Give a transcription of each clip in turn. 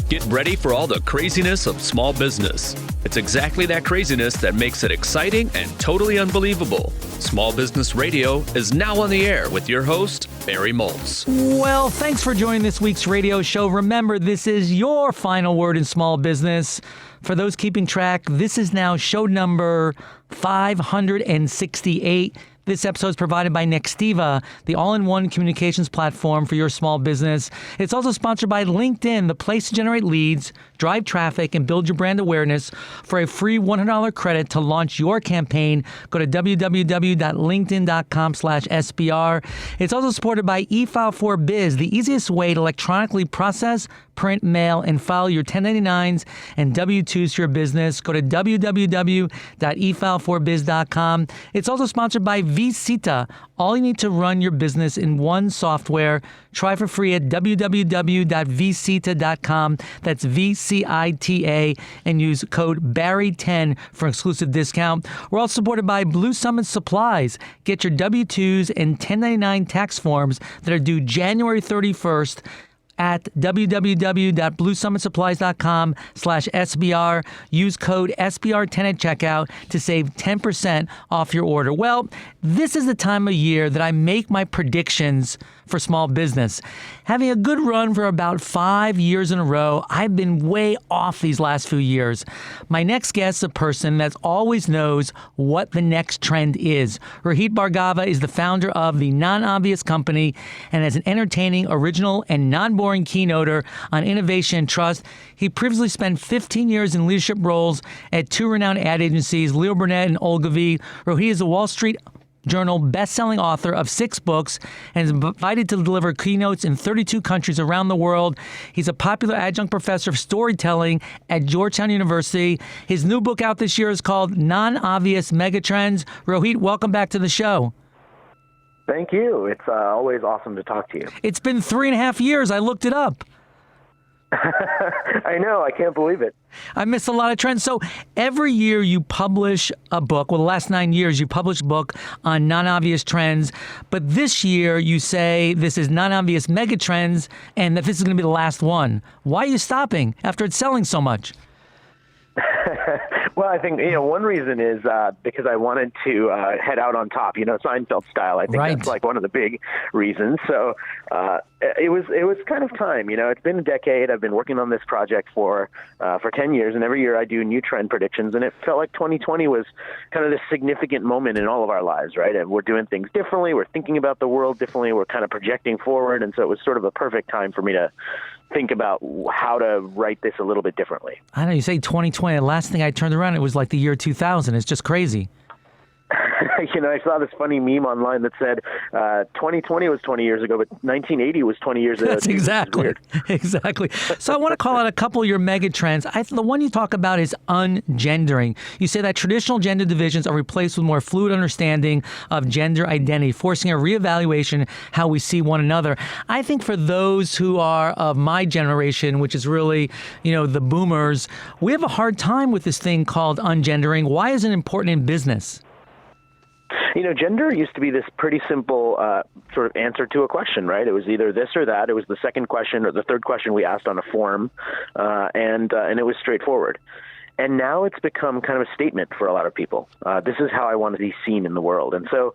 Get ready for all the craziness of small business. It's exactly that craziness that makes it exciting and totally unbelievable. Small Business Radio is now on the air with your host, Barry Moltz. Well, thanks for joining this week's radio show. Remember, this is your final word in small business. For those keeping track, this is now show number 568. This episode is provided by Nextiva, the all-in-one communications platform for your small business. It's also sponsored by LinkedIn, the place to generate leads, drive traffic, and build your brand awareness. For a free $100 credit to launch your campaign, go to www.linkedin.com/SBR. It's also supported by eFile4Biz, the easiest way to electronically process, print, mail, and file your 1099s and W-2s for your business. Go to www.efile4biz.com. It's also sponsored by vCita. All you need to run your business in one software. Try for free at www.vcita.com. That's VCITA, and use code Barry10 for an exclusive discount. We're also supported by Blue Summit Supplies. Get your W-2s and 1099 tax forms that are due January 31st at www.bluesummitsupplies.com/SBR. Use code SBR10 at checkout to save 10% off your order. Well, this is the time of year that I make my predictions for small business. Having a good run for about 5 years in a row, I've been way off these last few years. My next guest is a person that always knows what the next trend is. Rohit Bhargava is the founder of the Non-Obvious Company and is an entertaining, original, and non-boring keynoter on innovation and trust. He previously spent 15 years in leadership roles at two renowned ad agencies, Leo Burnett and Ogilvy. Rohit is a Wall Street Journal best-selling author of 6 books and is invited to deliver keynotes in 32 countries around the world. He's a popular adjunct professor of storytelling at Georgetown University. His new book out this year is called Non-Obvious Megatrends. Rohit, welcome back to the show. Thank you. It's always awesome to talk to you. It's been 3.5 years. I looked it up. I know. I can't believe it. I missed a lot of trends. So every year you publish a book. Well, the last 9 years you published a book on non-obvious trends. But this year you say this is non-obvious megatrends and that this is going to be the last one. Why are you stopping after it's selling so much? Well, I think, one reason is because I wanted to head out on top, Seinfeld style. I think That's like one of the big reasons. So it was kind of time. It's been a decade. I've been working on this project for 10 years, and every year I do new trend predictions, and it felt like 2020 was kind of this significant moment in all of our lives, right? And we're doing things differently. We're thinking about the world differently. We're kind of projecting forward, and so it was sort of a perfect time for me to think about how to write this a little bit differently. I know you say 2020. The last thing I turned around, it was like the year 2000. It's just crazy. I saw this funny meme online that said 2020 was 20 years ago, but 1980 was 20 years ago. That's exactly. So I want to call out a couple of your mega trends. The one you talk about is ungendering. You say that traditional gender divisions are replaced with more fluid understanding of gender identity, forcing a reevaluation how we see one another. I think for those who are of my generation, which is really, the boomers, we have a hard time with this thing called ungendering. Why is it important in business? Gender used to be this pretty simple sort of answer to a question, right? It was either this or that. It was the second question or the third question we asked on a form, and it was straightforward. And now it's become kind of a statement for a lot of people. This is how I want to be seen in the world. And so,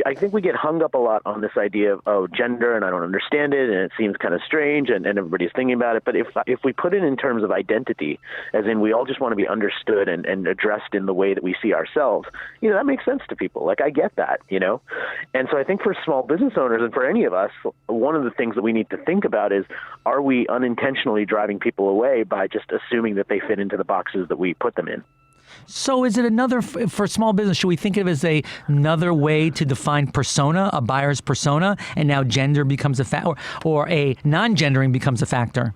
I think we get hung up a lot on this idea of, gender, and I don't understand it, and it seems kind of strange, and everybody's thinking about it. But if we put it in terms of identity, as in we all just want to be understood and addressed in the way that we see ourselves, that makes sense to people. Like, I get that, And so I think for small business owners and for any of us, one of the things that we need to think about is, are we unintentionally driving people away by just assuming that they fit into the boxes that we put them in? So is it for small business, should we think of it as another way to define persona, a buyer's persona, and now gender becomes a factor, or a non-gendering becomes a factor?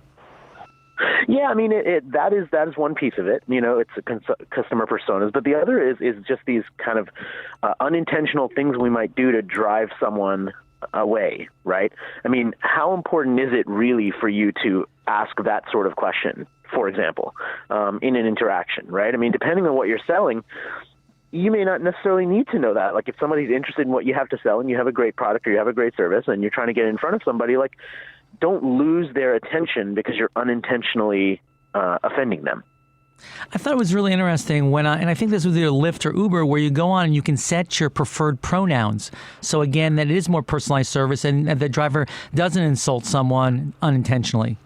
Yeah, I mean, that is one piece of it. It's customer personas, but the other is just these kind of unintentional things we might do to drive someone away, right? I mean, how important is it really for you to ask that sort of question, for example, in an interaction, right? I mean, depending on what you're selling, you may not necessarily need to know that. Like, if somebody's interested in what you have to sell and you have a great product or you have a great service and you're trying to get in front of somebody, like, don't lose their attention because you're unintentionally offending them. I thought it was really interesting and I think this was either Lyft or Uber, where you go on and you can set your preferred pronouns. So again, that it is more personalized service and the driver doesn't insult someone unintentionally.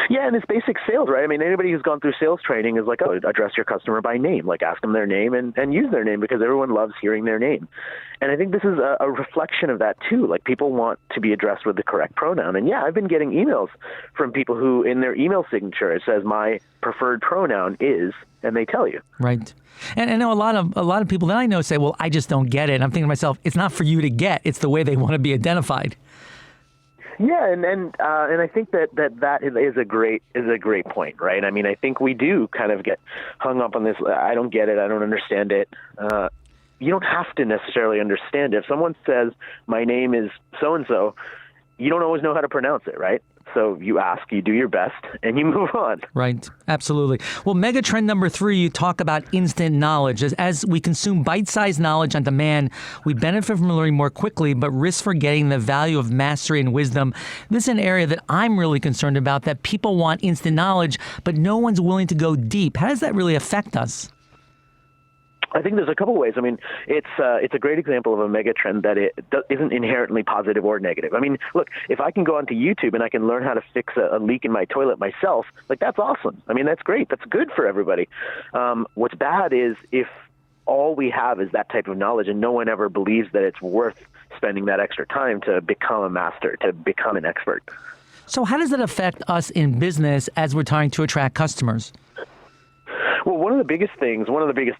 Yeah, and it's basic sales, right? I mean, anybody who's gone through sales training is like, oh, address your customer by name, like ask them their name and use their name because everyone loves hearing their name. And I think this is a reflection of that too. Like people want to be addressed with the correct pronoun. And yeah, I've been getting emails from people who in their email signature, it says my preferred pronoun is, and they tell you. Right. And I know a lot of people that I know say, well, I just don't get it. And I'm thinking to myself, it's not for you to get. It's the way they want to be identified. Yeah, and I think that is a great point, right? I mean, I think we do kind of get hung up on this. I don't get it. I don't understand it. You don't have to necessarily understand it. If someone says my name is so and so, you don't always know how to pronounce it, right? So you ask, you do your best, and you move on. Right. Absolutely. Well, megatrend number 3, you talk about instant knowledge. As we consume bite-sized knowledge on demand, we benefit from learning more quickly, but risk forgetting the value of mastery and wisdom. This is an area that I'm really concerned about, that people want instant knowledge, but no one's willing to go deep. How does that really affect us? I think there's a couple ways. I mean, it's a great example of a megatrend that it isn't inherently positive or negative. I mean, look, if I can go onto YouTube and I can learn how to fix a leak in my toilet myself, like that's awesome. I mean, that's great. That's good for everybody. What's bad is if all we have is that type of knowledge and no one ever believes that it's worth spending that extra time to become a master, to become an expert. So how does that affect us in business as we're trying to attract customers? Well, one of the biggest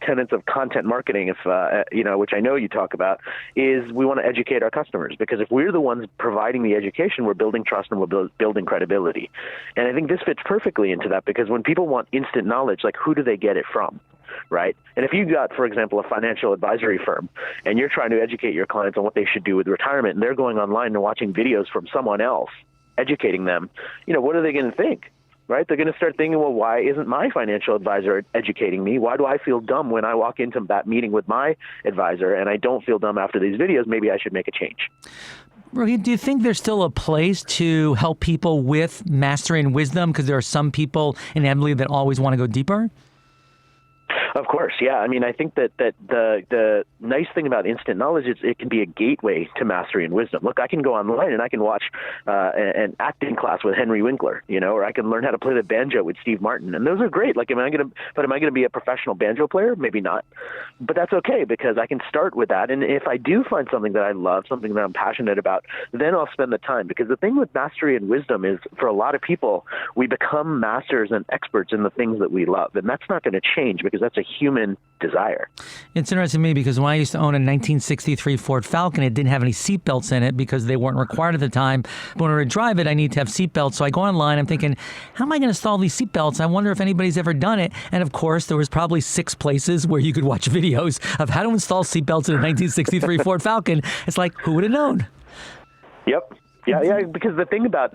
tenets of content marketing, which I know you talk about, is we want to educate our customers, because if we're the ones providing the education, we're building trust and we're building credibility. And I think this fits perfectly into that, because when people want instant knowledge, like who do they get it from? Right? And if you got, for example, a financial advisory firm and you're trying to educate your clients on what they should do with retirement, and they're going online and watching videos from someone else educating them, what are they going to think? Right? They're going to start thinking, well, why isn't my financial advisor educating me? Why do I feel dumb when I walk into that meeting with my advisor and I don't feel dumb after these videos? Maybe I should make a change. Rohit, do you think there's still a place to help people with mastery and wisdom? Because there are some people inevitably that always want to go deeper. Of course, yeah. I mean, I think that the nice thing about instant knowledge is it can be a gateway to mastery and wisdom. Look, I can go online and I can watch an acting class with Henry Winkler, or I can learn how to play the banjo with Steve Martin, and those are great. Like, am I going to be a professional banjo player? Maybe not, but that's okay, because I can start with that. And if I do find something that I love, something that I'm passionate about, then I'll spend the time. Because the thing with mastery and wisdom is, for a lot of people, we become masters and experts in the things that we love, and that's not going to change, because that's a human desire. It's interesting to me, because when I used to own a 1963 Ford Falcon, it didn't have any seatbelts in it because they weren't required at the time. But in order to drive it, I need to have seatbelts. So I go online, I'm thinking, how am I going to install these seatbelts? I wonder if anybody's ever done it. And of course, there was probably 6 places where you could watch videos of how to install seatbelts in a 1963 Ford Falcon. It's like, who would have known? Yep. Yeah, because the thing about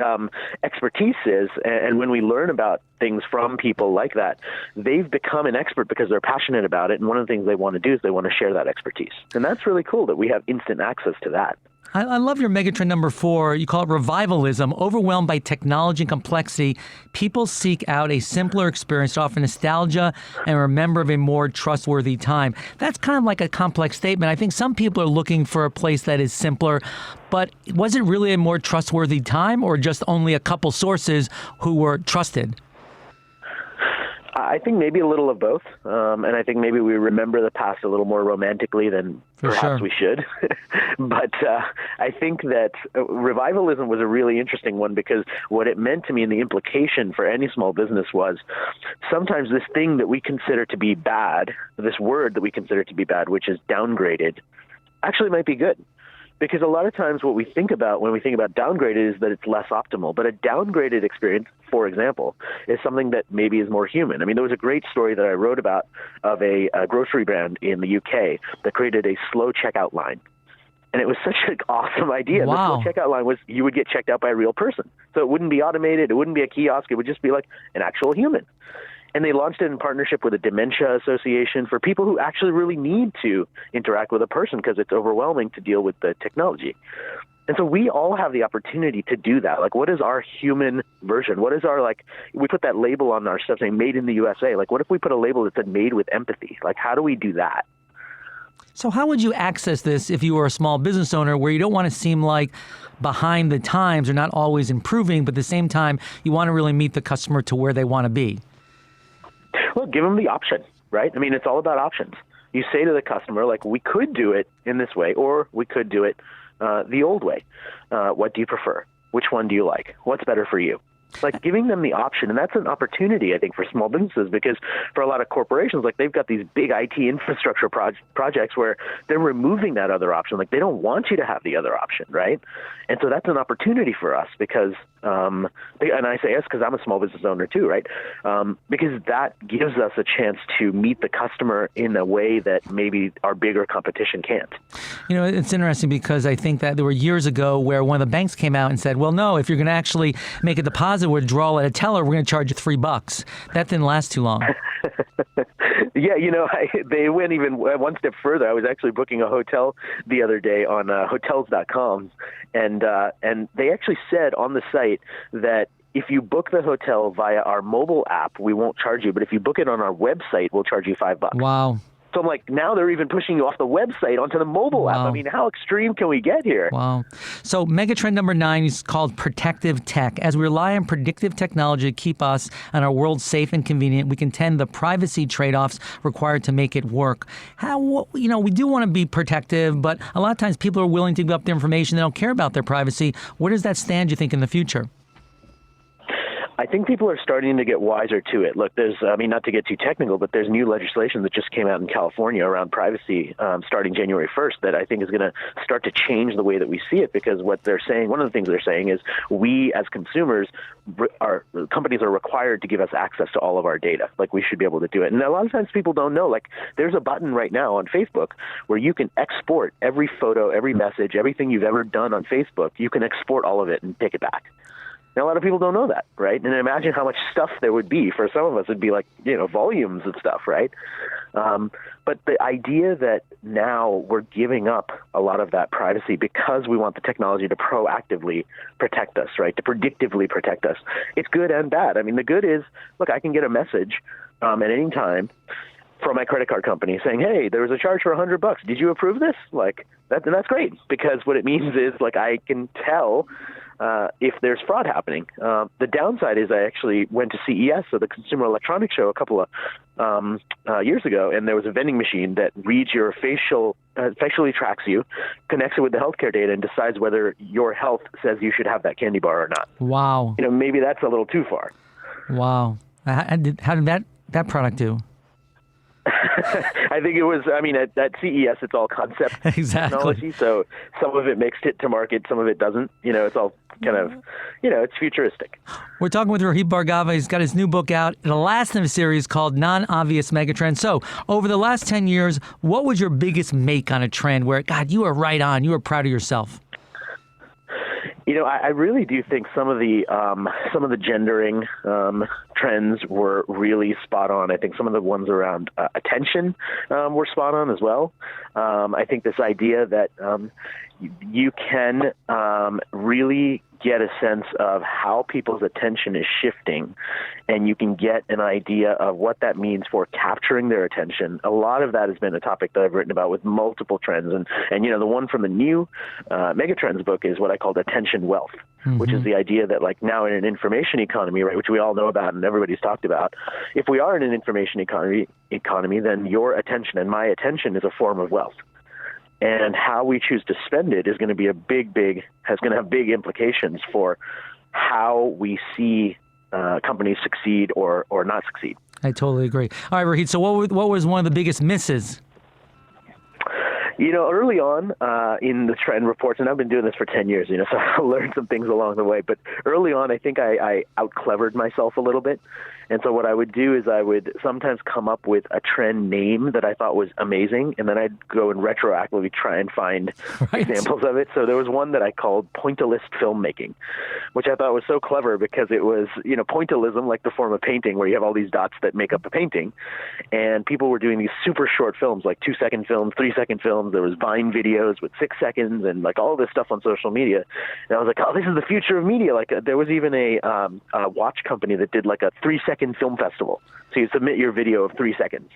expertise is, and when we learn about things from people like that, they've become an expert because they're passionate about it, and one of the things they want to do is they want to share that expertise. And that's really cool that we have instant access to that. I love your megatrend number 4. You call it revivalism. Overwhelmed by technology and complexity, people seek out a simpler experience to offer nostalgia and remember of a more trustworthy time. That's kind of like a complex statement. I think some people are looking for a place that is simpler, but was it really a more trustworthy time, or just only a couple sources who were trusted? I think maybe a little of both, and I think maybe we remember the past a little more romantically than perhaps we should. But I think that revivalism was a really interesting one, because what it meant to me, and the implication for any small business, was sometimes this thing that we consider to be bad, this word that we consider to be bad, which is downgraded, actually might be good. Because a lot of times what we think about when we think about downgraded is that it's less optimal. But a downgraded experience, for example, is something that maybe is more human. I mean, there was a great story that I wrote about of a grocery brand in the UK that created a slow checkout line. And it was such an awesome idea. Wow. The slow checkout line was you would get checked out by a real person. So it wouldn't be automated. It wouldn't be a kiosk. It would just be like an actual human. And they launched it in partnership with a dementia association for people who actually really need to interact with a person because it's overwhelming to deal with the technology. And so we all have the opportunity to do that. Like, what is our human version? What is our, like, we put that label on our stuff saying made in the USA. Like, what if we put a label that said made with empathy? Like, how do we do that? So how would you access this if you were a small business owner where you don't want to seem like behind the times or not always improving, but at the same time, you want to really meet the customer to where they want to be? Well, give them the option, right? I mean, it's all about options. You say to the customer, like, we could do it in this way, or we could do it the old way. What do you prefer? Which one do you like? What's better for you? Like, giving them the option, and that's an opportunity, I think, for small businesses, because for a lot of corporations, like, they've got these big IT infrastructure projects where they're removing that other option. Like, they don't want you to have the other option, right? And so that's an opportunity for us because, and I say us because I'm a small business owner too, right? Because that gives us a chance to meet the customer in a way that maybe our bigger competition can't. You know, it's interesting because I think that there were years ago where one of the banks came out and said, well, no, if you're going to actually make a deposit withdrawal at a teller, we're going to charge you $3. That didn't last too long. Yeah, you know, they went even one step further. I was actually booking a hotel the other day on hotels.com, and they actually said on the site that if you book the hotel via our mobile app, we won't charge you, but if you book it on our website, we'll charge you $5. Wow. So I'm like, now they're even pushing you off the website onto the mobile app. I mean, how extreme can we get here? Wow. So megatrend number 9 is called protective tech. As we rely on predictive technology to keep us and our world safe and convenient, we contend the privacy trade-offs required to make it work. We do want to be protective, but a lot of times people are willing to give up their information. They don't care about their privacy. Where does that stand, you think, in the future? I think people are starting to get wiser to it. Look, not to get too technical, but there's new legislation that just came out in California around privacy starting January 1st that I think is going to start to change the way that we see it, because what they're saying, one of the things they're saying is we as consumers, companies are required to give us access to all of our data. Like, we should be able to do it. And a lot of times people don't know, like, there's a button right now on Facebook where you can export every photo, every message, everything you've ever done on Facebook. You can export all of it and take it back. Now, a lot of people don't know that, right? And imagine how much stuff there would be. For some of us, it'd be like, volumes of stuff, right? But the idea that now we're giving up a lot of that privacy because we want the technology to proactively protect us, right? To predictively protect us. It's good and bad. I mean, the good is, look, I can get a message at any time from my credit card company saying, hey, there was a charge for $100. Did you approve this? Like, that's great, because what it means is, like, I can tell if there's fraud happening. The downside is I actually went to CES, so the Consumer Electronics Show, a couple of years ago, and there was a vending machine that reads your facially tracks you, connects it with the healthcare data, and decides whether your health says you should have that candy bar or not. Wow. Maybe that's a little too far. Wow. How did that product do? I think it was, at CES, it's all concept technology, so some of it makes it to market, some of it doesn't. It's all kind of, it's futuristic. We're talking with Rohit Bhargava. He's got his new book out, the last in a series called Non-Obvious Megatrends. So over the last 10 years, what was your biggest make on a trend where, God, you were right on, you were proud of yourself? I really do think some of the gendering trends were really spot on. I think some of the ones around attention were spot on as well. I think this idea that you can really get a sense of how people's attention is shifting, and you can get an idea of what that means for capturing their attention. A lot of that has been a topic that I've written about with multiple trends. And the one from the new Megatrends book is what I called attention wealth, which is the idea that, like, now in an information economy, right, which we all know about and everybody's talked about, if we are in an information economy, then your attention and my attention is a form of wealth. And how we choose to spend it is going to be has going to have big implications for how we see companies succeed or not succeed. I totally agree. All right, Rohit, so what was one of the biggest misses? Early on in the trend reports, and I've been doing this for 10 years, so I learned some things along the way, but early on, I think I out-clevered myself a little bit. And so what I would do is I would sometimes come up with a trend name that I thought was amazing, and then I'd go and retroactively try and find examples of it. So there was one that I called pointillist filmmaking, which I thought was so clever because it was, pointillism, like the form of painting, where you have all these dots that make up a painting. And people were doing these super short films, like 2-second films, 3-second films, Reels, there was Vine videos with 6 seconds, and like all this stuff on social media. And I was like, oh, this is the future of media. Like there was even a watch company that did like a 3-second film festival. So you submit your video of 3 seconds.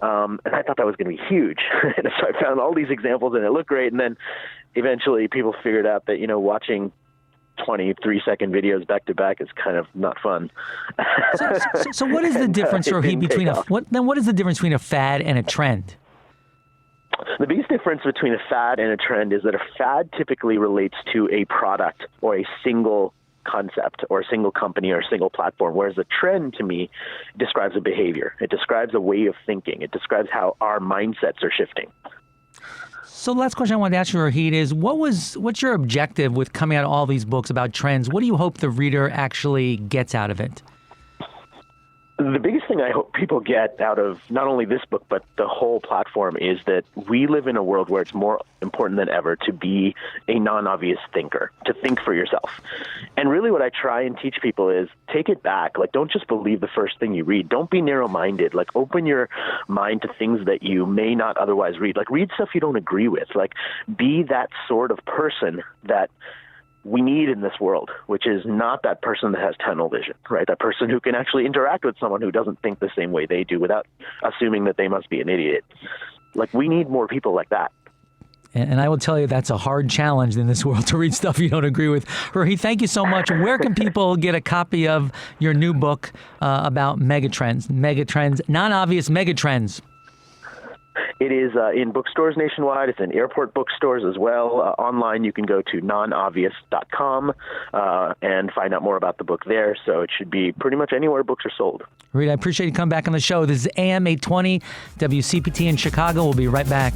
And I thought that was going to be huge. And so I found all these examples, and it looked great. And then eventually people figured out that, watching 23-second videos back to back is kind of not fun. So what is the difference, Rohit, between what is the difference between a fad and a trend? The biggest difference between a fad and a trend is that a fad typically relates to a product or a single concept or a single company or a single platform, whereas a trend to me describes a behavior. It describes a way of thinking. It describes how our mindsets are shifting. So the last question I wanted to ask you, Rohit, is what's your objective with coming out of all these books about trends? What do you hope the reader actually gets out of it? The biggest thing I hope people get out of not only this book, but the whole platform is that we live in a world where it's more important than ever to be a non-obvious thinker, to think for yourself. And really what I try and teach people is take it back. Like, don't just believe the first thing you read. Don't be narrow-minded. Like, open your mind to things that you may not otherwise read. Like, read stuff you don't agree with. Like, be that sort of person that we need in this world, which is not that person that has tunnel vision, right? That person who can actually interact with someone who doesn't think the same way they do without assuming that they must be an idiot. Like, we need more people like that. And I will tell you that's a hard challenge in this world to read stuff you don't agree with. Rohit, thank you so much. Where can people get a copy of your new book about megatrends? Megatrends, non-obvious megatrends. It is in bookstores nationwide. It's in airport bookstores as well. Online, you can go to nonobvious.com and find out more about the book there. So it should be pretty much anywhere books are sold. Rohit, I appreciate you coming back on the show. This is AM 820, WCPT in Chicago. We'll be right back.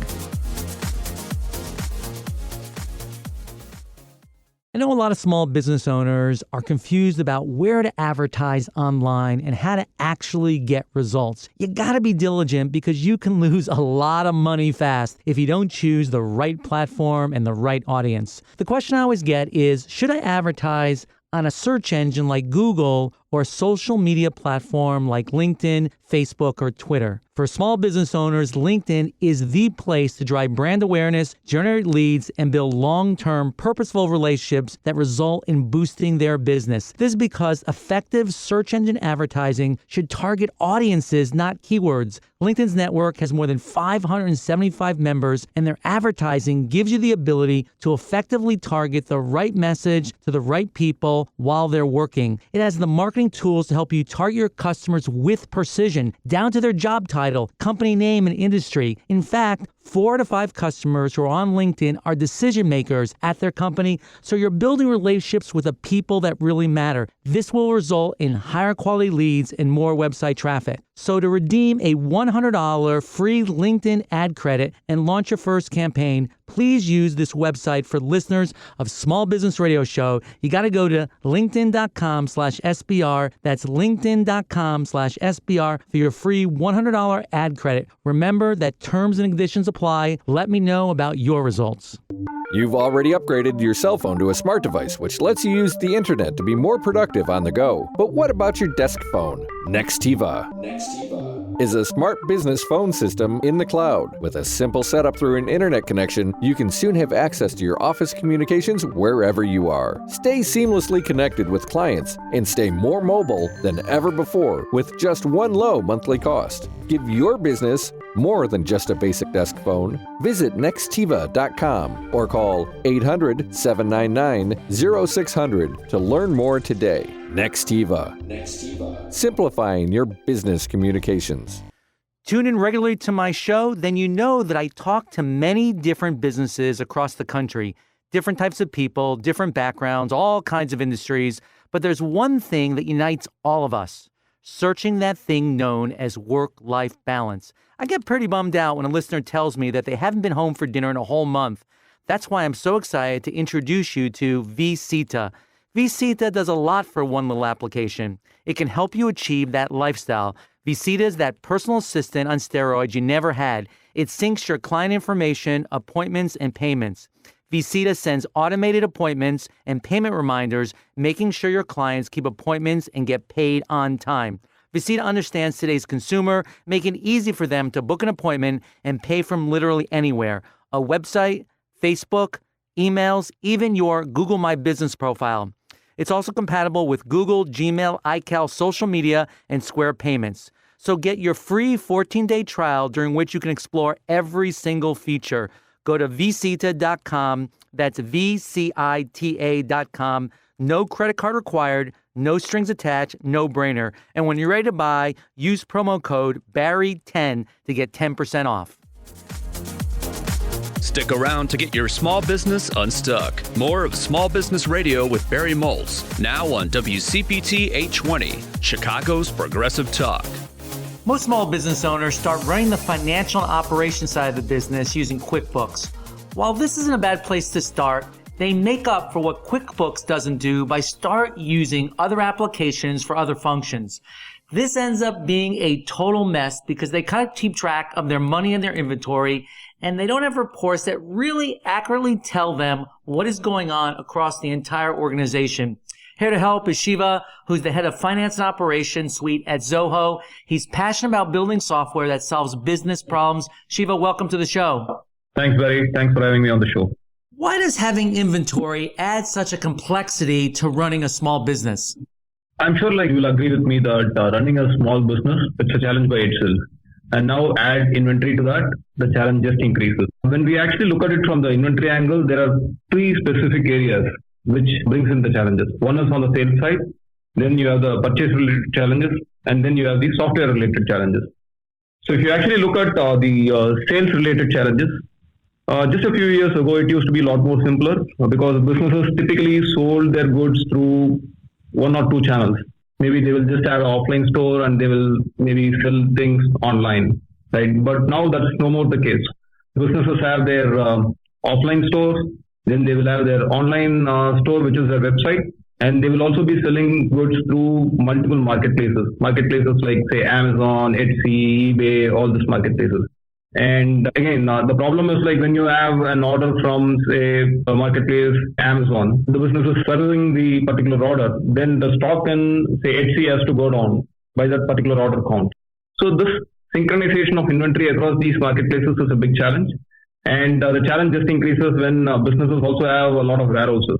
I know a lot of small business owners are confused about where to advertise online and how to actually get results. You got to be diligent because you can lose a lot of money fast if you don't choose the right platform and the right audience. The question I always get is, should I advertise on a search engine like Google or a social media platform like LinkedIn, Facebook, or Twitter? For small business owners, LinkedIn is the place to drive brand awareness, generate leads, and build long-term, purposeful relationships that result in boosting their business. This is because effective search engine advertising should target audiences, not keywords. LinkedIn's network has more than 575 members, and their advertising gives you the ability to effectively target the right message to the right people while they're working. It has the marketing tools to help you target your customers with precision, down to their job title, company name, and industry. In fact, 4 out of 5 customers who are on LinkedIn are decision makers at their company, so you're building relationships with the people that really matter. This will result in higher quality leads and more website traffic. So to redeem a $100 free LinkedIn ad credit and launch your first campaign, please use this website for listeners of Small Business Radio Show. You got to go to linkedin.com/SBR. That's linkedin.com/SBR for your free $100 ad credit. Remember that terms and conditions apply. Let me know about your results. You've already upgraded your cell phone to a smart device, which lets you use the internet to be more productive on the go. But what about your desk phone? Nextiva is a smart business phone system in the cloud. With a simple setup through an internet connection, you can soon have access to your office communications wherever you are. Stay seamlessly connected with clients and stay more mobile than ever before with just one low monthly cost. Give your business more than just a basic desk phone. Visit Nextiva.com or call 800-799-0600 to learn more today. Nextiva. Simplifying your business communications. Tune in regularly to my show, then you know that I talk to many different businesses across the country, different types of people, different backgrounds, all kinds of industries. But there's one thing that unites all of us: searching that thing known as work-life balance. I get pretty bummed out when a listener tells me that they haven't been home for dinner in a whole month. That's why I'm so excited to introduce you to vCita. vCita does a lot for one little application. It can help you achieve that lifestyle. vCita is that personal assistant on steroids you never had. It syncs your client information, appointments, and payments. vCita sends automated appointments and payment reminders, making sure your clients keep appointments and get paid on time. vCita understands today's consumer, making it easy for them to book an appointment and pay from literally anywhere. a website, Facebook, emails, even your Google My Business profile. It's also compatible with Google, Gmail, iCal, social media, and Square Payments. So get your free 14-day trial during which you can explore every single feature. Go to vcita.com. That's VCITA.com. No credit card required, no strings attached, no brainer. And when you're ready to buy, use promo code Barry10 to get 10% off. Stick around to get your small business unstuck. More of Small Business Radio with Barry Moltz, now on WCPT 820, Chicago's Progressive Talk. Most small business owners start running the financial and operations side of the business using QuickBooks. While this isn't a bad place to start, they make up for what QuickBooks doesn't do by start using other applications for other functions. This ends up being a total mess because they kind of keep track of their money and their inventory, and they don't have reports that really accurately tell them what is going on across the entire organization. Here to help is Shiva, who's the head of Finance and Operations Suite at Zoho. He's passionate about building software that solves business problems. Shiva, welcome to the show. Thanks, Barry. Thanks for having me on the show. Why does having inventory add such a complexity to running a small business? I'm sure you'll agree with me that running a small business, it's a challenge by itself. And now add inventory to that, the challenge just increases. When we actually look at it from the inventory angle, there are three specific areas which brings in the challenges. One is on the sales side, then you have the purchase related challenges, and then you have the software related challenges. So if you actually look at the sales related challenges, just a few years ago, it used to be a lot more simpler because businesses typically sold their goods through one or two channels. Maybe they will just have an offline store and they will maybe sell things online, right? But now that's no more the case. Businesses have their offline stores, then they will have their online store, which is their website, and they will also be selling goods through multiple marketplaces. Marketplaces like, say, Amazon, Etsy, eBay, all these marketplaces. And again, the problem is when you have an order from, say, a marketplace, Amazon, the business is serving the particular order, then the stock in, say, Etsy has to go down by that particular order count. So this synchronization of inventory across these marketplaces is a big challenge. And the challenge just increases when businesses also have a lot of warehouses.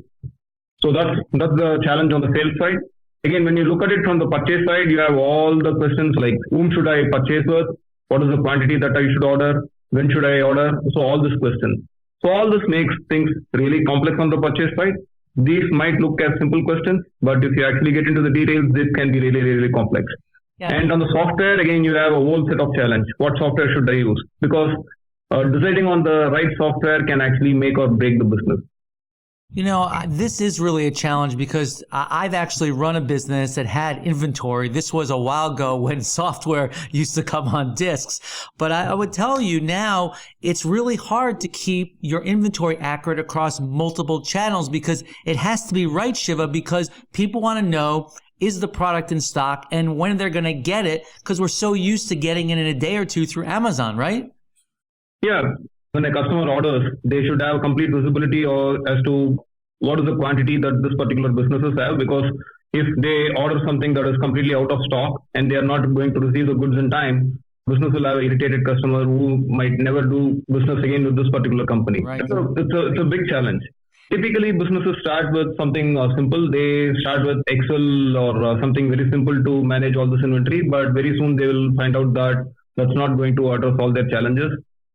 So that's the challenge on the sales side. Again, when you look at it from the purchase side, you have all the questions like, whom should I purchase with? What is the quantity that I should order? When should I order? So all these questions. So all this makes things really complex on the purchase side. These might look as simple questions, but if you actually get into the details, this can be really, really complex. Yeah. And on the software, again, you have a whole set of challenge. What software should I use? Because deciding on the right software can actually make or break the business. You know, this is really a challenge because I've actually run a business that had inventory. This was a while ago when software used to come on disks. But I would tell you now, it's really hard to keep your inventory accurate across multiple channels because it has to be right, Shiva, because people want to know, is the product in stock and when they're going to get it, because we're so used to getting it in a day or two through Amazon, right? Yeah. When a customer orders, they should have complete visibility as to what is the quantity that this particular businesses have, because if they order something that is completely out of stock and they are not going to receive the goods in time, business will have an irritated customer who might never do business again with this particular company. Right. It's a big challenge. Typically, businesses start with something simple. They start with Excel or something very simple to manage all this inventory, but very soon they will find out that that's not going to address all their challenges,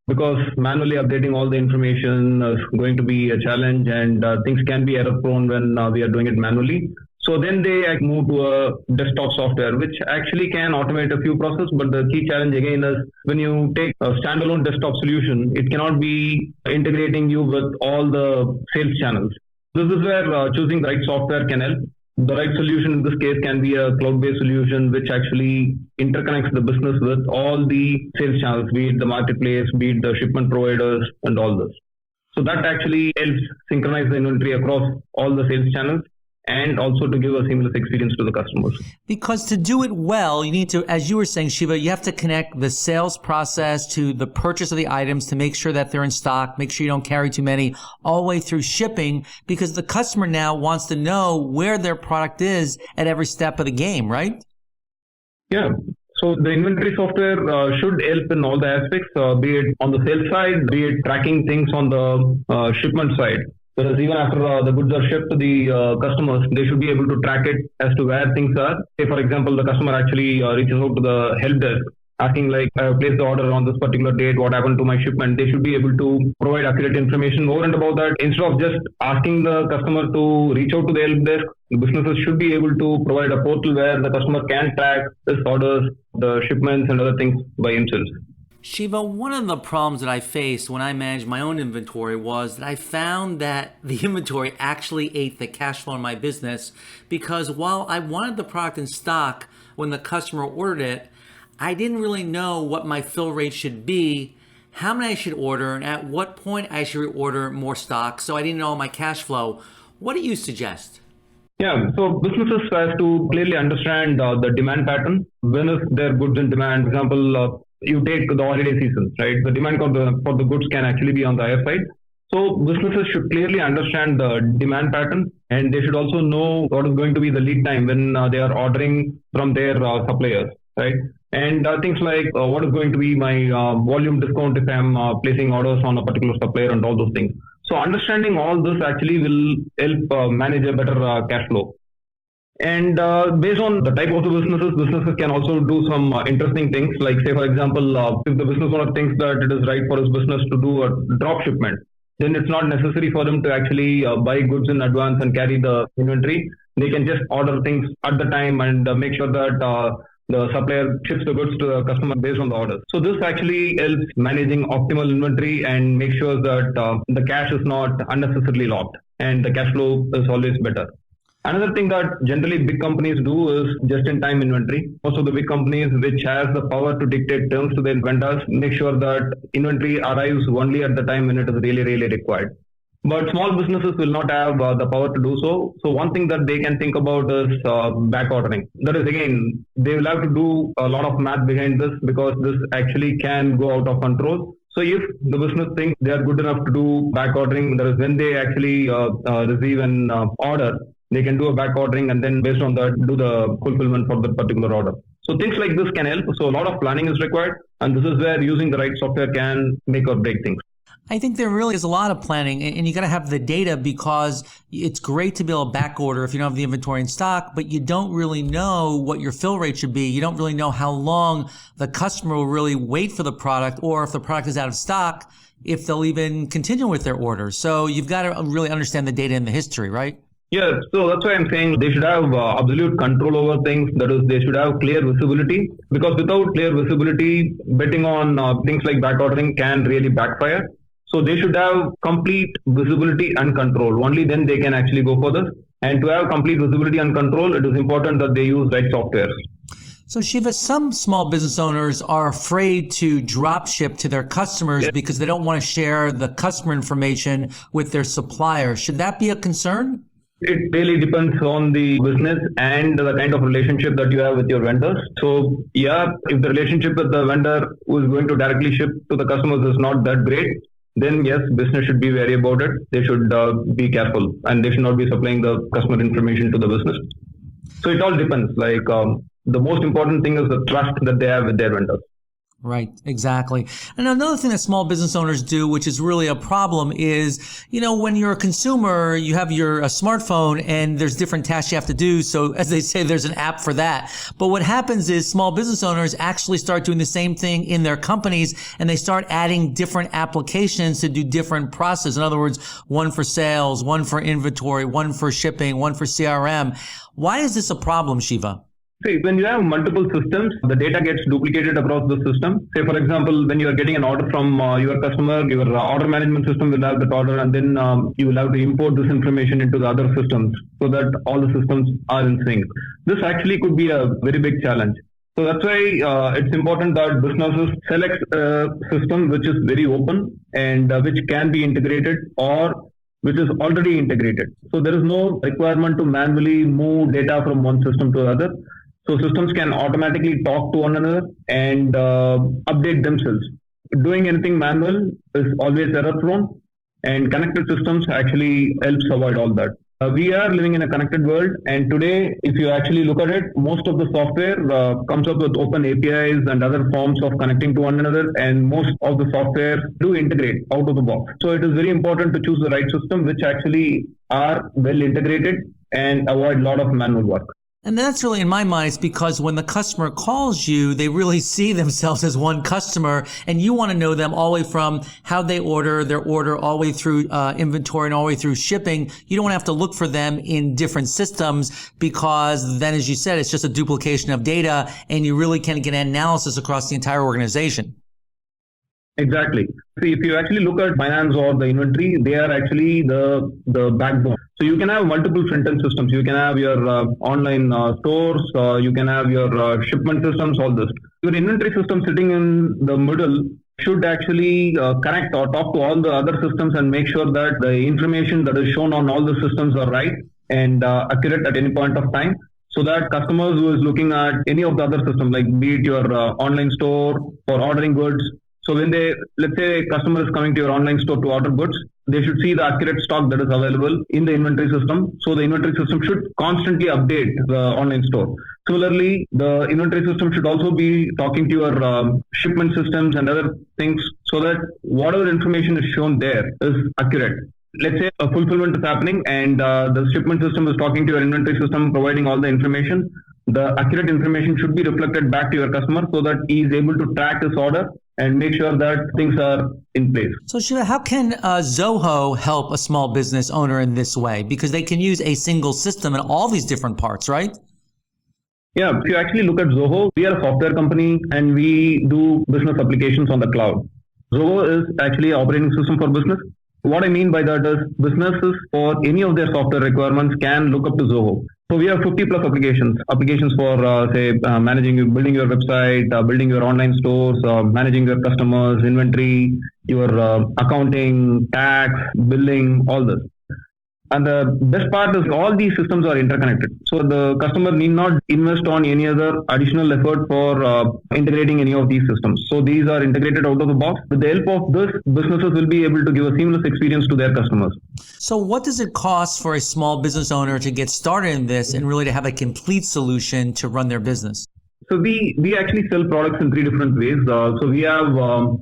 because manually updating all the information is going to be a challenge, and things can be error prone when we are doing it manually. So then they move to a desktop software, which actually can automate a few processes. But the key challenge again is when you take a standalone desktop solution, it cannot be integrating you with all the sales channels. This is where choosing the right software can help. The right solution in this case can be a cloud-based solution which actually interconnects the business with all the sales channels, be it the marketplace, be it the shipment providers, and all this. So that actually helps synchronize the inventory across all the sales channels and also to give a seamless experience to the customers. Because to do it well, you need to, as you were saying, Shiva, you have to connect the sales process to the purchase of the items to make sure that they're in stock, make sure you don't carry too many, all the way through shipping, because the customer now wants to know where their product is at every step of the game, right? Yeah. So the inventory software should help in all the aspects, be it on the sales side, be it tracking things on the shipment side. Whereas even after the goods are shipped to the customers, they should be able to track it as to where things are. Say, for example, the customer actually reaches out to the help desk asking like, I placed the order on this particular date, what happened to my shipment? They should be able to provide accurate information. Over and above that, instead of just asking the customer to reach out to the help desk, businesses should be able to provide a portal where the customer can track his orders, the shipments and other things by himself. Shiva, one of the problems that I faced when I managed my own inventory was that I found that the inventory actually ate the cash flow in my business, because while I wanted the product in stock when the customer ordered it, I didn't really know what my fill rate should be, how many I should order, and at what point I should order more stock, so I didn't know my cash flow. What do you suggest? Yeah, so businesses have to clearly understand the demand pattern. When is their goods in demand? For example, you take the holiday season, right? The demand for the goods can actually be on the higher side. So businesses should clearly understand the demand pattern, and they should also know what is going to be the lead time when they are ordering from their suppliers, right? And things like what is going to be my volume discount if I'm placing orders on a particular supplier and all those things. So understanding all this actually will help manage a better cash flow. And based on the type of the businesses can also do some interesting things. Like say, for example, if the business owner thinks that it is right for his business to do a drop shipment, then it's not necessary for them to actually buy goods in advance and carry the inventory. They can just order things at the time and make sure that the supplier ships the goods to the customer based on the orders. So this actually helps managing optimal inventory and make sure that the cash is not unnecessarily locked and the cash flow is always better. Another thing that generally big companies do is just-in-time inventory. Most of the big companies which has the power to dictate terms to their vendors make sure that inventory arrives only at the time when it is really, really required. But small businesses will not have the power to do so. So one thing that they can think about is back ordering. That is, again, they will have to do a lot of math behind this because this actually can go out of control. So if the business thinks they are good enough to do back ordering, that is when they actually receive an order, they can do a back ordering and then based on that do the fulfillment for the particular order. So things like this can help. So a lot of planning is required, and this is where using the right software can make or break things. I think there really is a lot of planning, and you got to have the data, because it's great to be able to back order if you don't have the inventory in stock, but you don't really know what your fill rate should be. You don't really know how long the customer will really wait for the product, or if the product is out of stock, if they'll even continue with their order. So you've got to really understand the data and the history, right? Yeah, so that's why I'm saying they should have absolute control over things. That is, they should have clear visibility, because without clear visibility, betting on things like back ordering can really backfire. So they should have complete visibility and control. Only then they can actually go for this. And to have complete visibility and control, it is important that they use right software. So Shiva, some small business owners are afraid to drop ship to their customers because they don't want to share the customer information with their supplier. Should that be a concern? It really depends on the business and the kind of relationship that you have with your vendors. So yeah, if the relationship with the vendor who is going to directly ship to the customers is not that great, then yes, business should be wary about it. They should be careful, and they should not be supplying the customer information to the business. So it all depends. Like the most important thing is the trust that they have with their vendors. Right, exactly. And another thing that small business owners do, which is really a problem, is, when you're a consumer, you have your smartphone and there's different tasks you have to do. So as they say, there's an app for that. But what happens is small business owners actually start doing the same thing in their companies, and they start adding different applications to do different processes. In other words, one for sales, one for inventory, one for shipping, one for CRM. Why is this a problem, Shiva? See, when you have multiple systems, the data gets duplicated across the system. Say, for example, when you are getting an order from your customer, your order management system will have that order, and then you will have to import this information into the other systems so that all the systems are in sync. This actually could be a very big challenge. So that's why it's important that businesses select a system which is very open and which can be integrated or which is already integrated. So there is no requirement to manually move data from one system to the other. So systems can automatically talk to one another and update themselves. Doing anything manual is always error prone, and connected systems actually helps avoid all that. We are living in a connected world, and today, if you actually look at it, most of the software comes up with open APIs and other forms of connecting to one another, and most of the software do integrate out of the box. So it is very important to choose the right system which actually are well integrated and avoid a lot of manual work. And that's really, in my mind, it's because when the customer calls you, they really see themselves as one customer, and you want to know them all the way from how they order, their order, all the way through inventory and all the way through shipping. You don't want to have to look for them in different systems, because then, as you said, it's just a duplication of data, and you really can't get an analysis across the entire organization. Exactly. See, if you actually look at finance or the inventory, they are actually the backbone. So you can have multiple front-end systems. You can have your online stores, you can have your shipment systems, all this. Your inventory system sitting in the middle should actually connect or talk to all the other systems and make sure that the information that is shown on all the systems are right and accurate at any point of time. So that customers who is looking at any of the other systems, like be it your online store for ordering goods, so when let's say a customer is coming to your online store to order goods, they should see the accurate stock that is available in the inventory system. So the inventory system should constantly update the online store. Similarly, the inventory system should also be talking to your shipment systems and other things, so that whatever information is shown there is accurate. Let's say a fulfillment is happening and the shipment system is talking to your inventory system, providing all the information. The accurate information should be reflected back to your customer so that he is able to track his order and make sure that things are in place. So Shiva, how can Zoho help a small business owner in this way? Because they can use a single system in all these different parts, right? Yeah, if you actually look at Zoho, we are a software company and we do business applications on the cloud. Zoho is actually an operating system for business. What I mean by that is businesses for any of their software requirements can look up to Zoho. So we have 50 plus applications for building your website, building your online stores, managing your customers, inventory, your accounting, tax, billing, all this. And the best part is all these systems are interconnected. So the customer need not invest on any other additional effort for integrating any of these systems. So these are integrated out of the box. With the help of this, businesses will be able to give a seamless experience to their customers. So what does it cost for a small business owner to get started in this and really to have a complete solution to run their business? So we actually sell products in three different ways. So we sell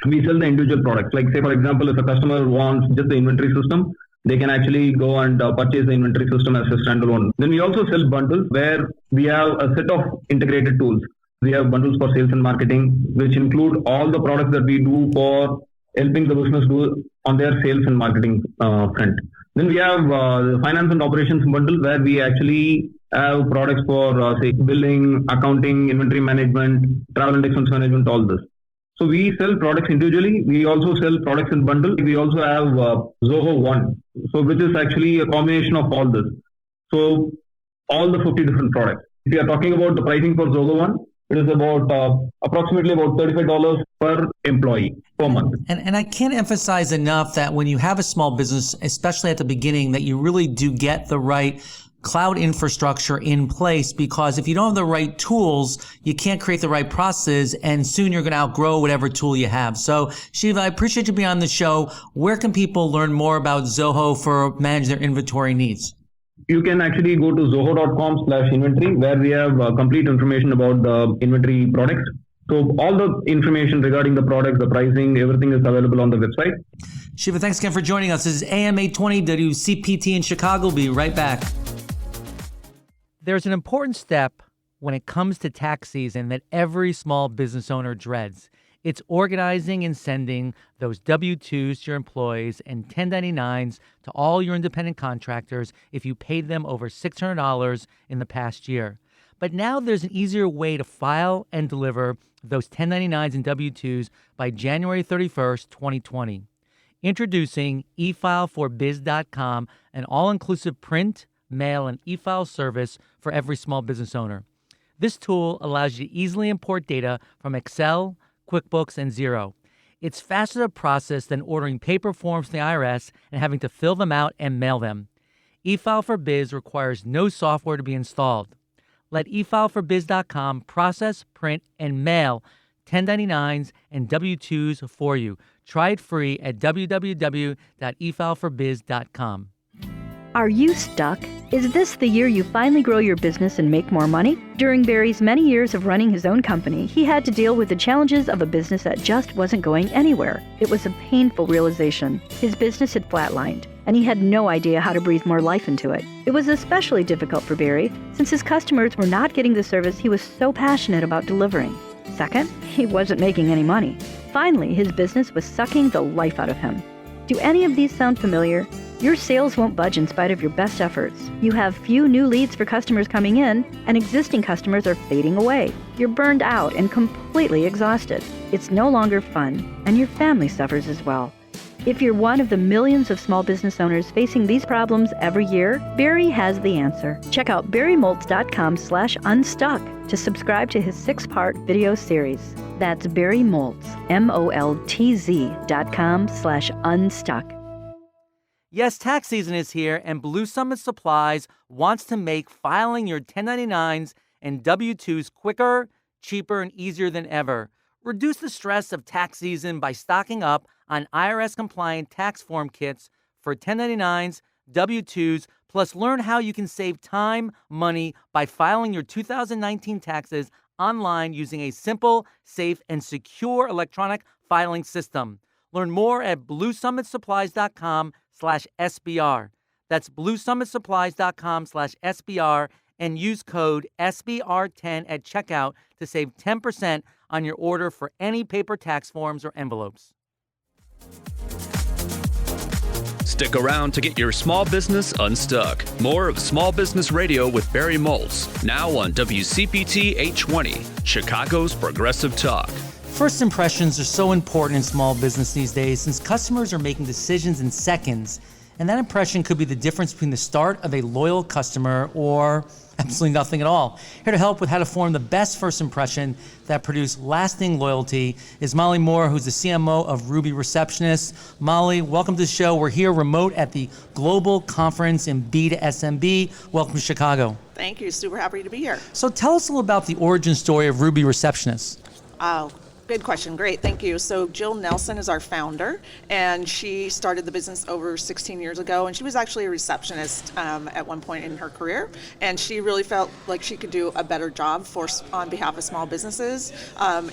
the individual products. Like say, for example, if a customer wants just the inventory system, they can actually go and purchase the inventory system as a standalone. Then we also sell bundles where we have a set of integrated tools. We have bundles for sales and marketing, which include all the products that we do for helping the business do on their sales and marketing front. Then we have the finance and operations bundle where we actually have products for say billing, accounting, inventory management, travel and expense management, all this. So we sell products individually. We also sell products in bundle. We also have Zoho One, so which is actually a combination of all this. So all the 50 different products. If you are talking about the pricing for Zoho One, it is about approximately about $35 per employee per month. And I can't emphasize enough that when you have a small business, especially at the beginning, that you really do get the right cloud infrastructure in place, because if you don't have the right tools, you can't create the right processes, and soon you're going to outgrow whatever tool you have. So Shiva, I appreciate you being on the show. Where can people learn more about Zoho for manage their inventory needs? You can actually go to zoho.com/inventory, where we have complete information about the inventory products. So all the information regarding the products, the pricing, everything is available on the website. Shiva, thanks again for joining us. This is AM 820 WCPT in Chicago. We'll be right back. There's an important step when it comes to tax season that every small business owner dreads. It's organizing and sending those W-2s to your employees and 1099s to all your independent contractors if you paid them over $600 in the past year. But now there's an easier way to file and deliver those 1099s and W-2s by January 31st, 2020. Introducing eFileForBiz.com, an all-inclusive print, mail, and e-file service for every small business owner. This tool allows you to easily import data from Excel, QuickBooks, and Xero. It's faster to process than ordering paper forms from the IRS and having to fill them out and mail them. eFile for Biz requires no software to be installed. Let eFileForBiz.com process, print, and mail 1099s and W-2s for you. Try it free at www.efileforbiz.com. Are you stuck? Is this the year you finally grow your business and make more money? During Barry's many years of running his own company, he had to deal with the challenges of a business that just wasn't going anywhere. It was a painful realization. His business had flatlined, and he had no idea how to breathe more life into it. It was especially difficult for Barry, since his customers were not getting the service he was so passionate about delivering. Second, he wasn't making any money. Finally, his business was sucking the life out of him. Do any of these sound familiar? Your sales won't budge in spite of your best efforts. You have few new leads for customers coming in, and existing customers are fading away. You're burned out and completely exhausted. It's no longer fun, and your family suffers as well. If you're one of the millions of small business owners facing these problems every year, Barry has the answer. Check out barrymoltz.com/unstuck to subscribe to his 6-part video series. That's Barry Moltz, MOLTZ.com/unstuck. Yes, tax season is here, and Blue Summit Supplies wants to make filing your 1099s and W-2s quicker, cheaper, and easier than ever. Reduce the stress of tax season by stocking up on IRS-compliant tax form kits for 1099s, W-2s, plus learn how you can save time, money by filing your 2019 taxes online using a simple, safe, and secure electronic filing system. Learn more at bluesummitsupplies.com/SBR. That's bluesummitsupplies.com/SBR and use code SBR10 at checkout to save 10% on your order for any paper tax forms or envelopes. Stick around to get your small business unstuck. More of Small Business Radio with Barry Moltz, now on WCPT 820, Chicago's Progressive Talk. First impressions are so important in small business these days since customers are making decisions in seconds, and that impression could be the difference between the start of a loyal customer or absolutely nothing at all. Here to help with how to form the best first impression that produce lasting loyalty is Molly Moore, who's the CMO of Ruby Receptionist. Molly, welcome to the show. We're here remote at the Global Conference in B2SMB. Welcome to Chicago. Thank you. Super happy to be here. So tell us a little about the origin story of Ruby Receptionist. Good question. Great. Thank you. So Jill Nelson is our founder, and she started the business over 16 years ago, and she was actually a receptionist at one point in her career, and she really felt like she could do a better job on behalf of small businesses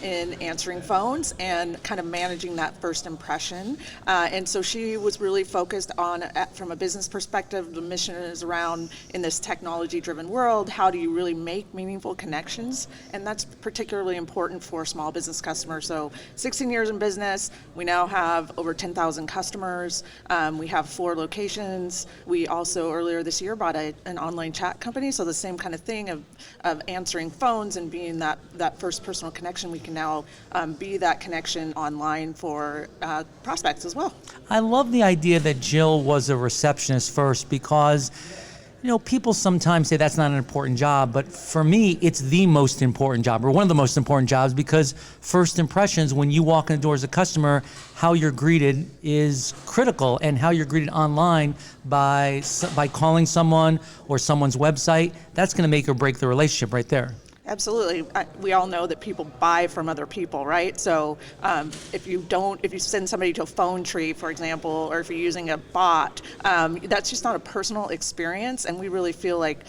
in answering phones and kind of managing that first impression. And so she was really focused on, from a business perspective, the mission is around, in this technology-driven world, how do you really make meaningful connections? And that's particularly important for small business customers. So 16 years in business, we now have over 10,000 customers. We have 4 locations. We also earlier this year bought an online chat company. So the same kind of thing of answering phones and being that first personal connection, we can now be that connection online for prospects as well. I love the idea that Jill was a receptionist first because people sometimes say that's not an important job, but for me, it's the most important job, or one of the most important jobs, because first impressions, when you walk in the door as a customer, how you're greeted is critical, and how you're greeted online by calling someone or someone's website, that's going to make or break the relationship right there. Absolutely. We all know that people buy from other people, right? So if you send somebody to a phone tree, for example, or if you're using a bot, that's just not a personal experience. And we really feel like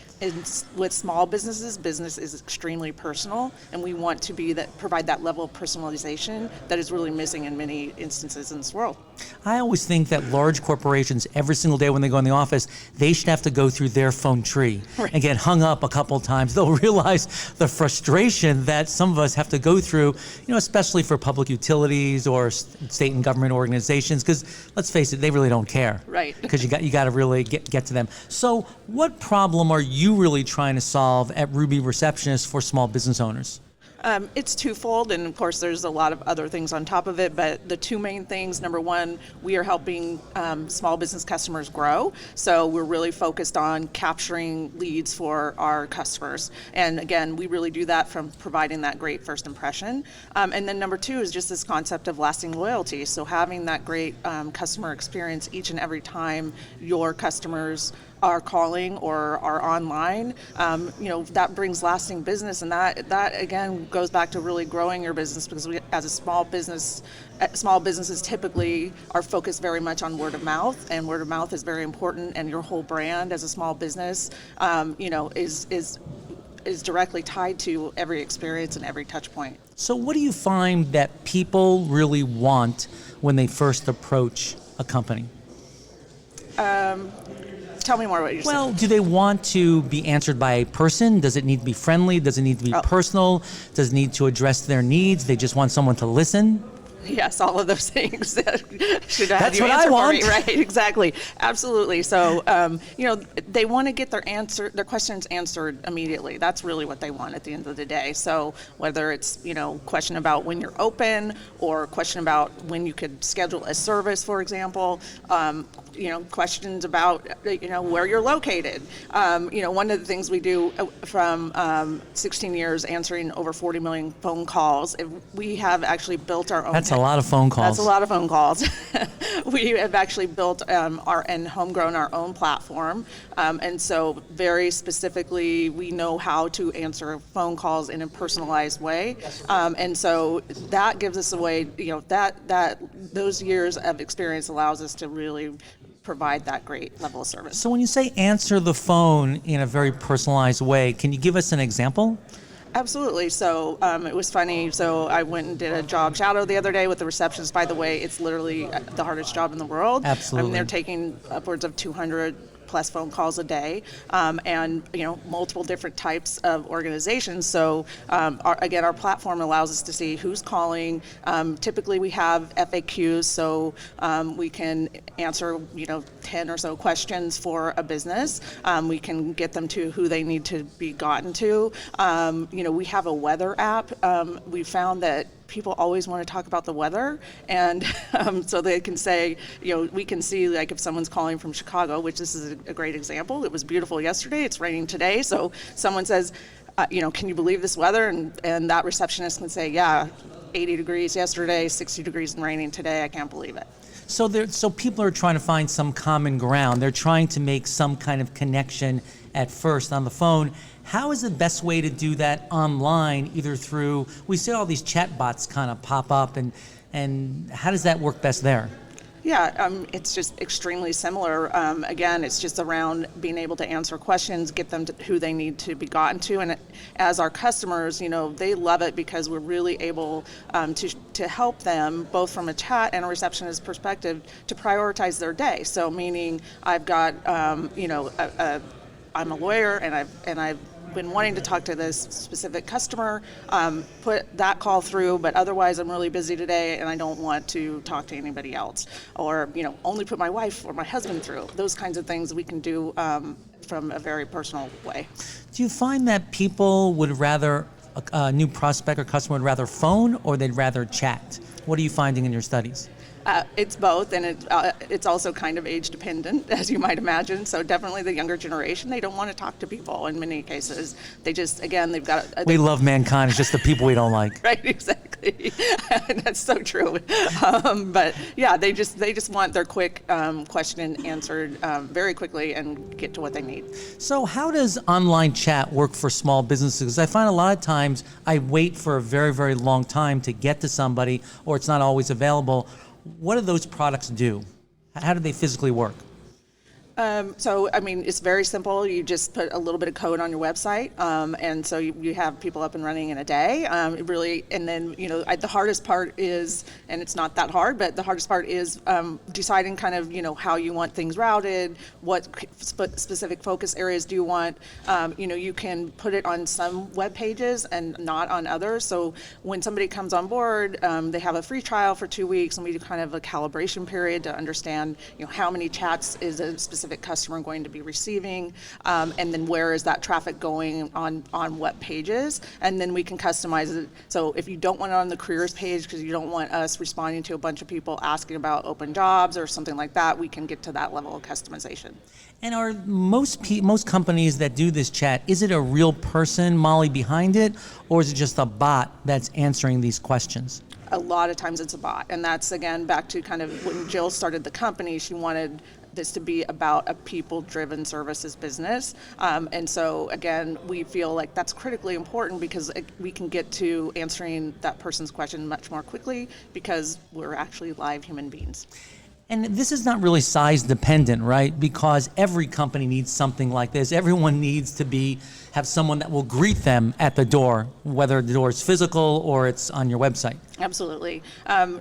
with small businesses, business is extremely personal, and we want to provide that level of personalization that is really missing in many instances in this world. I always think that large corporations, every single day when they go in the office, they should have to go through their phone tree and get hung up a couple times. They'll realize the frustration that some of us have to go through, especially for public utilities or state and government organizations, because let's face it, they really don't care. Right. Because you got to really get to them. So what problem are you really trying to solve at Ruby Receptionist for small business owners? It's twofold, and of course there's a lot of other things on top of it, but the two main things, number one, we are helping small business customers grow, so we're really focused on capturing leads for our customers, and again, we really do that from providing that great first impression, and then number two is just this concept of lasting loyalty, so having that great customer experience each and every time your customers are calling or are online, that brings lasting business, and that again goes back to really growing your business, because we, as a small businesses typically are focused very much on word of mouth, and word of mouth is very important, and your whole brand as a small business, is directly tied to every experience and every touch point. So what do you find that people really want when they first approach a company? Tell me more what you're saying. Well, do they want to be answered by a person? Does it need to be friendly? Does it need to be personal? Does it need to address their needs? They just want someone to listen? Yes, all of those things should have That's you what answer I want. for me, right? Exactly, absolutely. So, they want to get their questions answered immediately. That's really what they want at the end of the day. So, whether it's question about when you're open, or question about when you could schedule a service, for example. Questions about where you're located. One of the things we do from 16 years answering over 40 million phone calls, we have actually built our own. That's a lot of phone calls. That's a lot of phone calls. We have actually built and homegrown our own platform, and so very specifically we know how to answer phone calls in a personalized way, and so that gives us a way. That those years of experience allows us to really provide that great level of service. So when you say answer the phone in a very personalized way, can you give us an example? Absolutely. So it was funny. So I went and did a job shadow the other day with the receptionist. By the way, it's literally the hardest job in the world. Absolutely. They're taking upwards of 200 plus phone calls a day, and multiple different types of organizations. So our platform allows us to see who's calling. Typically we have FAQs, so we can answer 10 or so questions for a business. We can get them to who they need to be gotten to. We have a weather app. We found that people always want to talk about the weather, and so they can say, we can see, like, if someone's calling from Chicago, which this is a great example. It was beautiful yesterday, it's raining today, so someone says, can you believe this weather? And that receptionist can say, yeah, 80 degrees yesterday, 60 degrees and raining today, I can't believe it. So people are trying to find some common ground. They're trying to make some kind of connection at first on the phone. How is the best way to do that online, either through, we see all these chat bots kind of pop up, and how does that work best there? Yeah, it's just extremely similar. Again, it's just around being able to answer questions, get them to who they need to be gotten to. And as our customers, they love it because we're really able to help them, both from a chat and a receptionist perspective, to prioritize their day. So meaning I've got, I'm a lawyer, and I've been wanting to talk to this specific customer, put that call through, but otherwise I'm really busy today and I don't want to talk to anybody else, or only put my wife or my husband through. Those kinds of things we can do from a very personal way. Do you find that people would rather, a new prospect or customer would rather phone, or they'd rather chat? What are you finding in your studies? It's both, and it's also kind of age dependent, as you might imagine. So definitely the younger generation, they don't want to talk to people in many cases. They just, again, they've got... We love mankind, it's just the people we don't like. Right, exactly. That's so true. But yeah, they just want their quick question answered very quickly and get to what they need. So how does online chat work for small businesses? Because I find a lot of times I wait for a very, very long time to get to somebody, or it's not always available. What do those products do? How do they physically work? It's very simple. You just put a little bit of code on your website, and so you have people up and running in a day. The hardest part is, and it's not that hard, but the hardest part is deciding kind of, how you want things routed, what specific focus areas do you want. You can put it on some web pages and not on others. So when somebody comes on board, they have a free trial for 2 weeks, and we do kind of a calibration period to understand, how many chats is a specific customer going to be receiving, and then where is that traffic going on what pages, and then we can customize it. So if you don't want it on the careers page because you don't want us responding to a bunch of people asking about open jobs or something like that, we can get to that level of customization. And are most companies that do this chat, is it a real person, Molly, behind it, or is it just a bot that's answering these questions? A lot of times it's a bot, and that's, again, back to kind of when Jill started the company. She wanted this to be about a people-driven services business. And so again, we feel like that's critically important because we can get to answering that person's question much more quickly because we're actually live human beings. And this is not really size dependent, right? Because every company needs something like this. Everyone needs to have someone that will greet them at the door, whether the door is physical or it's on your website. Absolutely.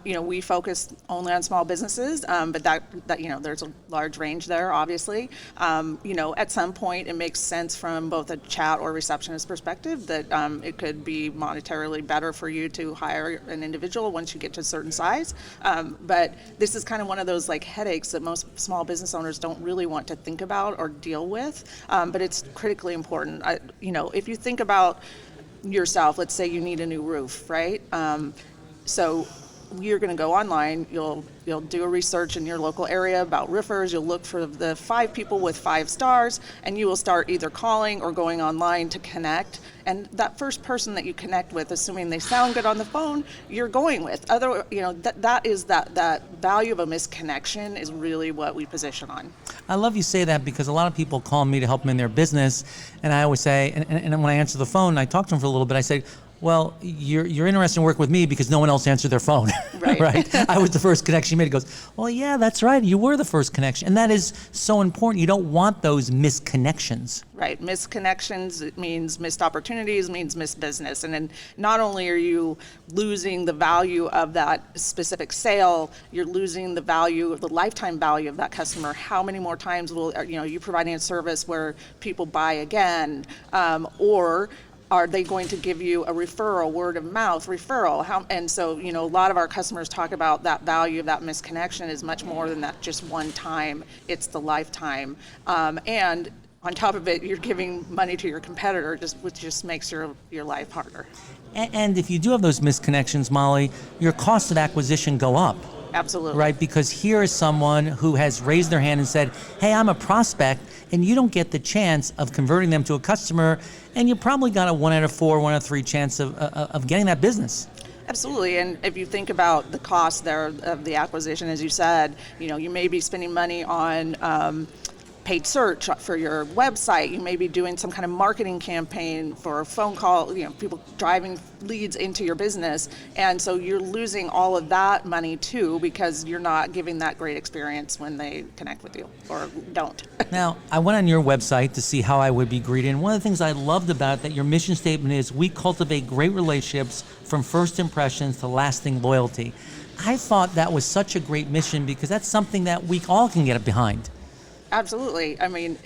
We focus only on small businesses, but that there's a large range there, obviously. At some point it makes sense from both a chat or receptionist perspective that it could be monetarily better for you to hire an individual once you get to a certain size. But this is kind of one of those like headaches that most small business owners don't really want to think about or deal with, but it's critically important. If you think about yourself, let's say you need a new roof, right? So you're going to go online, you'll do a research in your local area about roofers, you'll look for the 5 people with 5 stars, and you will start either calling or going online to connect. And that first person that you connect with, assuming they sound good on the phone, you're going with. That value of a misconnection is really what we position on. I love you say that because a lot of people call me to help them in their business, and I always say, and when I answer the phone, I talk to them for a little bit, I say, well, you're interested in working with me because no one else answered their phone, right? Right? I was the first connection you made. He goes, well, yeah, that's right. You were the first connection. And that is so important. You don't want those misconnections. Right. Misconnections, it means missed opportunities, means missed business. And then not only are you losing the value of that specific sale, you're losing the lifetime value of that customer. How many more times will you providing a service where people buy again, or are they going to give you a referral, word of mouth referral? And so, a lot of our customers talk about that value of that misconnection is much more than that just one time. It's the lifetime. And on top of it, you're giving money to your competitor, which just makes your life harder. And if you do have those misconnections, Molly, your cost of acquisition go up. Absolutely. Right, because here is someone who has raised their hand and said, hey, I'm a prospect, and you don't get the chance of converting them to a customer, and you probably got a 1 out of 4, 1 out of 3 chance of getting that business. Absolutely, and if you think about the cost there of the acquisition, as you said, you may be spending money on paid search for your website. You may be doing some kind of marketing campaign for a phone call, people driving leads into your business. And so you're losing all of that money too because you're not giving that great experience when they connect with you or don't. Now, I went on your website to see how I would be greeted. And one of the things I loved about it, that your mission statement is, we cultivate great relationships from first impressions to lasting loyalty. I thought that was such a great mission because that's something that we all can get behind. Absolutely. I mean,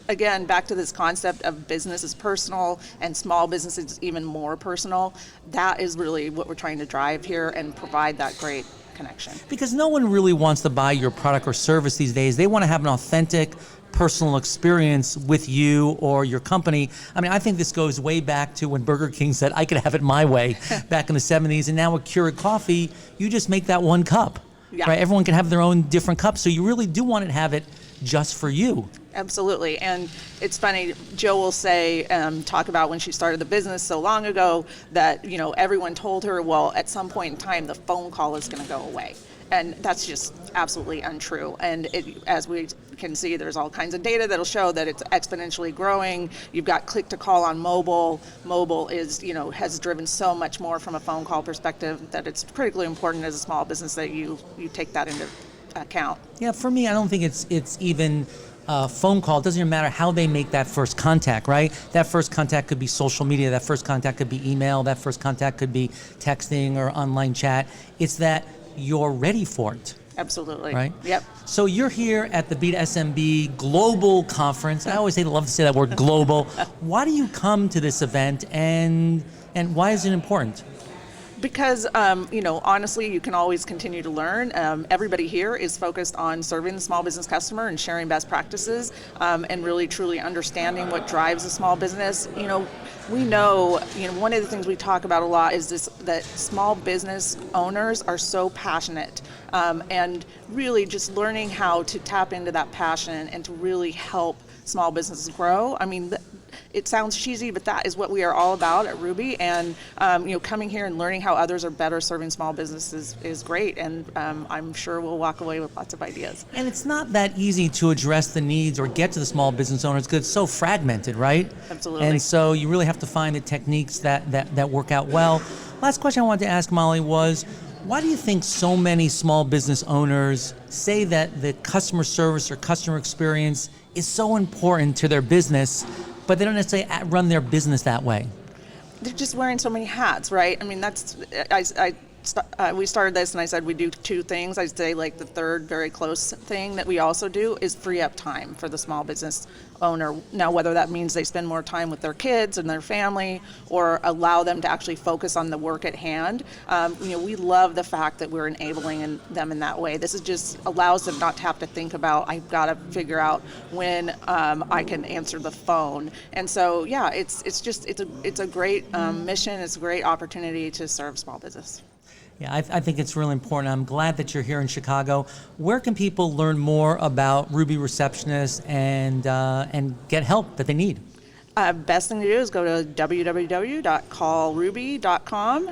again, back to this concept of business is personal and small business is even more personal. That is really what we're trying to drive here and provide that great connection. Because no one really wants to buy your product or service these days. They want to have an authentic, personal experience with you or your company. I mean, I think this goes way back to when Burger King said, I could have it my way back in the 70s. And now with Keurig coffee, you just make that one cup. Yeah. Right? Everyone can have their own different cups. So you really do want to have it just for you. Absolutely. And it's funny, Jill will say, talk about when she started the business so long ago that, everyone told her, well, at some point in time, the phone call is going to go away. And that's just absolutely untrue. And as we can see, there's all kinds of data that'll show that it's exponentially growing. You've got click to call on mobile. Mobile is, has driven so much more from a phone call perspective that it's critically important as a small business that you take that into account. Yeah, for me, I don't think it's even phone call. It doesn't even matter how they make that first contact, right? That first contact could be social media. That first contact could be email. That first contact could be texting or online chat. It's that you're ready for it. Absolutely. Right? Yep. So you're here at the BSMB Global Conference. I always love to say that word, global. Why do you come to this event, and why is it important? Because, honestly, you can always continue to learn. Everybody here is focused on serving the small business customer and sharing best practices and really truly understanding what drives a small business. We know, one of the things we talk about a lot is that small business owners are so passionate and really just learning how to tap into that passion and to really help small businesses grow. I mean, it sounds cheesy, but that is what we are all about at Ruby. And coming here and learning how others are better serving small businesses is great. And I'm sure we'll walk away with lots of ideas. And it's not that easy to address the needs or get to the small business owners because it's so fragmented, right? Absolutely. And so you really have to find the techniques that work out well. Last question I wanted to ask Molly was, why do you think so many small business owners say that the customer service or customer experience is so important to their business, but they don't necessarily run their business that way? They're just wearing so many hats, right? I mean, we started this and I said we do two things. I'd say like the third very close thing that we also do is free up time for the small business owner. Now, whether that means they spend more time with their kids and their family or allow them to actually focus on the work at hand, we love the fact that we're enabling them in that way. This is just allows them not to have to think about, I've got to figure out when I can answer the phone. And so, yeah, it's a great mission. It's a great opportunity to serve small business. Yeah, I think it's really important. I'm glad that you're here in Chicago. Where can people learn more about Ruby Receptionist and get help that they need? Best thing to do is go to www.callruby.com.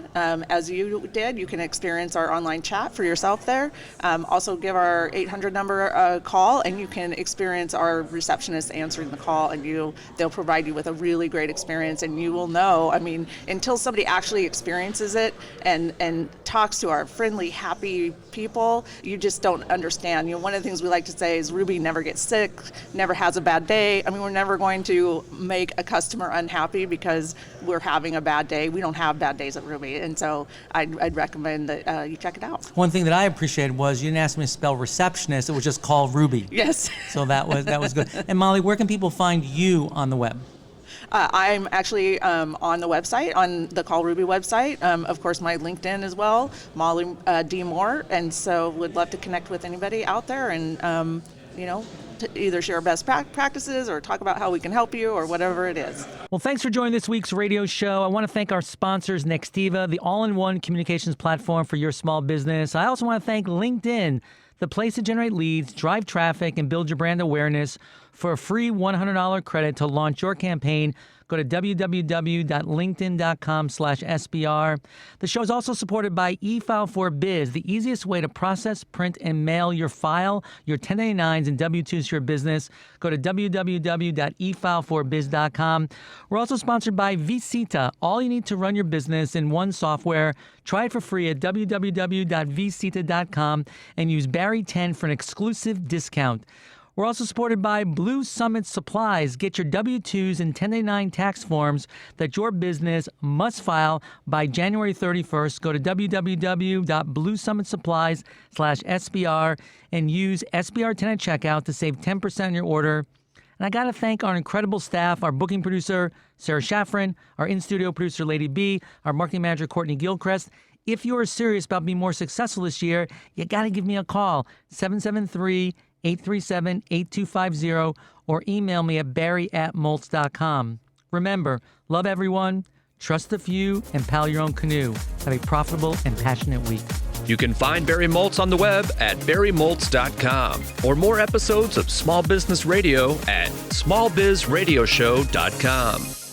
As you did, you can experience our online chat for yourself there. Also give our 800 number a call, and you can experience our receptionist answering the call, and they'll provide you with a really great experience, and you will know, until somebody actually experiences it and talks to our friendly, happy people, you just don't understand. One of the things we like to say is Ruby never gets sick, never has a bad day. We're never going to make a customer unhappy because we're having a bad day. We don't have bad days at Ruby, and so I'd recommend that you check it out. One thing that I appreciated was you didn't ask me to spell receptionist; it was just call Ruby. Yes. So that was good. And Molly, where can people find you on the web? I'm actually on the website, on the Call Ruby website. Of course, my LinkedIn as well, Molly D. Moore, and so would love to connect with anybody out there and to either share best practices or talk about how we can help you or whatever it is. Well, thanks for joining this week's radio show. I want to thank our sponsors, Nextiva, the all-in-one communications platform for your small business. I also want to thank LinkedIn, the place to generate leads, drive traffic, and build your brand awareness. For a free $100 credit to launch your campaign, go to www.linkedin.com/SBR. The show is also supported by eFile4Biz, the easiest way to process, print, and mail your file, your 1099s, and W-2s to your business. Go to www.efile4biz.com. We're also sponsored by vCita, all you need to run your business in one software. Try it for free at www.vcita.com and use Barry10 for an exclusive discount. We're also supported by Blue Summit Supplies. Get your W-2s and 1099 tax forms that your business must file by January 31st. Go to www.bluesummitSupplies/SBR and use SBR10 at checkout to save 10% on your order. And I got to thank our incredible staff, our booking producer, Sarah Shaffrin, our in-studio producer, Lady B, our marketing manager, Courtney Gilchrist. If you are serious about being more successful this year, you got to give me a call, 773-837-8250, or email me at barry@moltz.com. Remember, love everyone, trust the few, and paddle your own canoe. Have a profitable and passionate week. You can find Barry Moltz on the web at barrymoltz.com, or more episodes of Small Business Radio at smallbizradioshow.com.